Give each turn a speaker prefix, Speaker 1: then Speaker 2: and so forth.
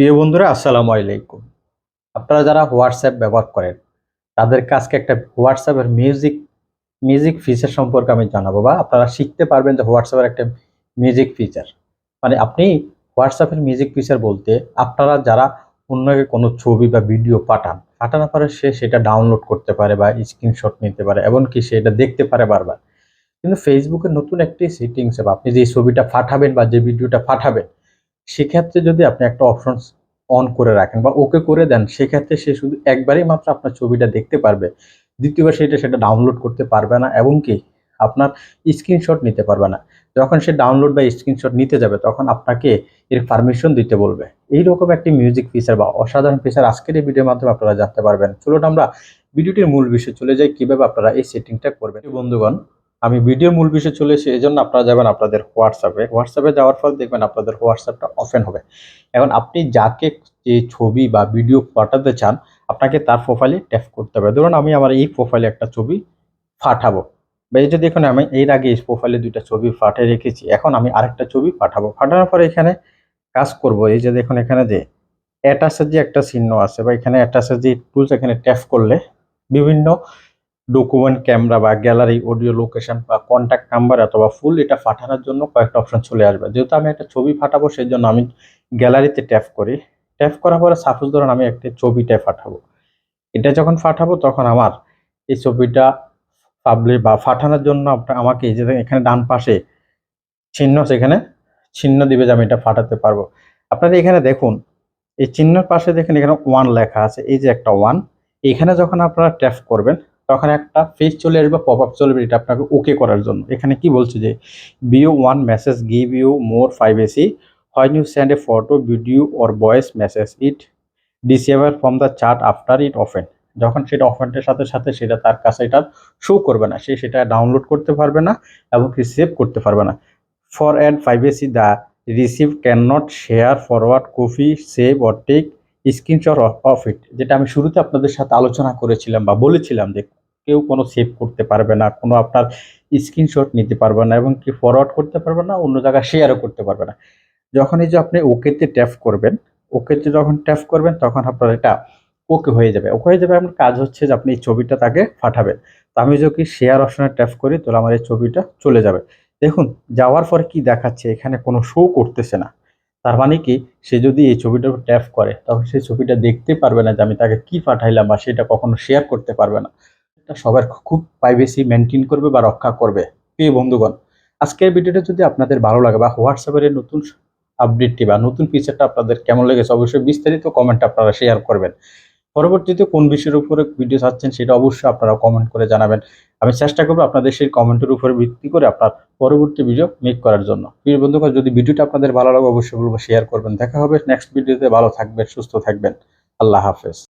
Speaker 1: প্রিয় বন্ধুরা, আসসালামু আলাইকুম। আপনারা যারা হোয়াটসঅ্যাপ ব্যবহার করেন তাদেরকে আজকে একটা হোয়াটসঅ্যাপের মিউজিক ফিচার সম্পর্কে আমি জানাবো, বা আপনারা শিখতে পারবেন যে হোয়াটসঅ্যাপের একটা মিউজিক ফিচার। মানে আপনি হোয়াটসঅ্যাপের মিউজিক ফিচার বলতে আপনারা যারা অন্যকে কোনো ছবি বা ভিডিও পাঠানোর পরে সে সেটা ডাউনলোড করতে পারে বা স্ক্রিনশট নিতে পারে, এমনকি সেটা দেখতে পারে বারবার। কিন্তু ফেসবুকের নতুন একটি সেটিংস, বা আপনি যে ছবিটা পাঠাবেন বা যে ভিডিওটা পাঠাবেন, সেক্ষেত্রে যদি আপনি একটা অপশন অন করে রাখেন বা ওকে করে দেন, সেক্ষেত্রে সে শুধু একবারই মাত্র আপনার ছবিটা দেখতে পারবে। দ্বিতীয়বার সেটা ডাউনলোড করতে পারবে না, এবং কি আপনার স্ক্রিনশট নিতে পারবে না। যখন সে ডাউনলোড বা স্ক্রিনশট নিতে যাবে তখন আপনাকে এর পারমিশন দিতে বলবে। এইরকম একটি মিউজিক ফিচার বা অসাধারণ ফিচার আজকের এই ভিডিওর মাধ্যমে আপনারা জানতে পারবেন। চলুন আমরা ভিডিওটির মূল বিষয়ে চলে যাই, কিভাবে আপনারা এই সেটিংটা করবেন। বন্ধুগণ, আমি ভিডিওর মূল বিষয়ে চলে এসে এজন্য আপনারা যাবেন আপনাদের হোয়াটসঅ্যাপে যাওয়ার পর দেখবেন আপনাদের হোয়াটসঅ্যাপটা ওপেন হবে। এখন আপনি যাকে যে ছবি বা ভিডিও পাঠাতে চান, আপনাকে তার প্রোফাইলে ট্যাপ করতে হবে। ধরুন আমি আমার এই প্রোফাইলে একটা ছবি পাঠাবো, বা এই যে দেখুন আমি এর আগে এই প্রোফাইলে দুইটা ছবি পাঠিয়ে রেখেছি, এখন আমি আরেকটা ছবি পাঠাবো। পাঠানোর পরে এখানে কাজ করব, এই যে দেখুন এখানে যে অ্যাটাচের যে একটা চিহ্ন আছে, বা এখানে অ্যাটাচের যে টুলস, এখানে ট্যাপ করলে বিভিন্ন ডকুমেন্ট, ক্যামেরা বা গ্যালারি, অডিও, লোকেশন বা কন্ট্যাক্ট নাম্বার অথবা ফুল এটা পাঠানোর জন্য কয়েকটা অপশন চলে আসবে। যেহেতু আমি একটা ছবি পাঠাবো সেই জন্য আমি গ্যালারিতে ট্যাপ করি। ট্যাপ করার পরে সাপোজ ধরুন আমি একটা ছবিটা পাঠাবো। এটা যখন পাঠাবো তখন আমার এই ছবিটা পাবলিক বা পাঠানোর জন্য আমাকে এই যে এখানে ডান পাশে চিহ্ন, সেখানে চিহ্ন দিবে যে আমি এটা পাঠাতে পারবো। আপনারা এখানে দেখুন, এই চিহ্নের পাশে দেখেন এখানে ওয়ান লেখা আছে, এই যে একটা ওয়ান। এখানে যখন আপনারা ট্যাপ করবেন তখন একটা পেজ চলে আসবে, পপ আপ চলবে, এটা আপনাকে ওকে করার জন্য। এখানে কি বলছে যে view one message give you more privacy when you send a photo, video or voice message, it disable from the chat after it open. যখন সেটা ওপেনের সাথে সাথে সেটা তার কাছে এটা শো করবে না, সে সেটা ডাউনলোড করতে পারবে না এবং সেভ করতে পারবে না। For add privacy the receive can not share, forward, copy, save or take screenshot of it. যেটা আমি শুরুতে আপনাদের সাথে আলোচনা করেছিলাম বা বলেছিলাম যে কেউ কোনো সেভ করতে পারবে না, কোনো আপনার স্ক্রিনশট নিতে পারবে না, এবং কি ফরওয়ার্ড করতে পারবে না, অন্য জায়গায় শেয়ারও করতে পারবে না। যখন এই যে আপনি ওকেতে ট্যাপ করবেন, ওকেতে যখন ট্যাপ করবেন তখন আপনার এটা ওকে হয়ে যাবে। ওকে হয়ে যাবে, আপনার কাজ হচ্ছে যে আপনি এই ছবিটা তাকে পাঠাবেন। তো আমি যদি শেয়ার অপশনে ট্যাপ করি তাহলে আমার এই ছবিটা চলে যাবে। দেখুন, যাওয়ার পরে কি দেখাচ্ছে, এখানে কোনো শো করতেছে না। তার মানে কি, সে যদি এই ছবিটার উপর ট্যাপ করে তখন সেই ছবিটা দেখতে পারবে না যে আমি তাকে কি পাঠাইলাম, বা সেটা কখনো শেয়ার করতে পারবে না। এটা সবার খুব প্রাইভেসি মেনটেন করবে বা রক্ষা করবে। প্রিয় বন্ধুগণ, আজকের ভিডিওটা যদি আপনাদের ভালো লাগে বা হোয়াটসঅ্যাপের এই নতুন আপডেটটি বা নতুন ফিচারটা আপনাদের কেমন লেগেছে, অবশ্যই বিস্তারিত কমেন্ট আপনারা শেয়ার করবেন। পরবর্তীতে কোন বিষয়ের উপরে ভিডিও চাচ্ছেন সেটা অবশ্যই আপনারা কমেন্ট করে জানাবেন। আমি চেষ্টা করব আপনাদের সেই কমেন্টের উপরে ভিত্তি করে আপনার পরবর্তী ভিডিও মেক করার জন্য। প্রিয় বন্ধুগণ, যদি ভিডিওটা আপনাদের ভালো লাগে অবশ্যই বলবো শেয়ার করবেন। দেখা হবে নেক্সট ভিডিওতে। ভালো থাকবেন, সুস্থ থাকবেন। আল্লাহ হাফেজ।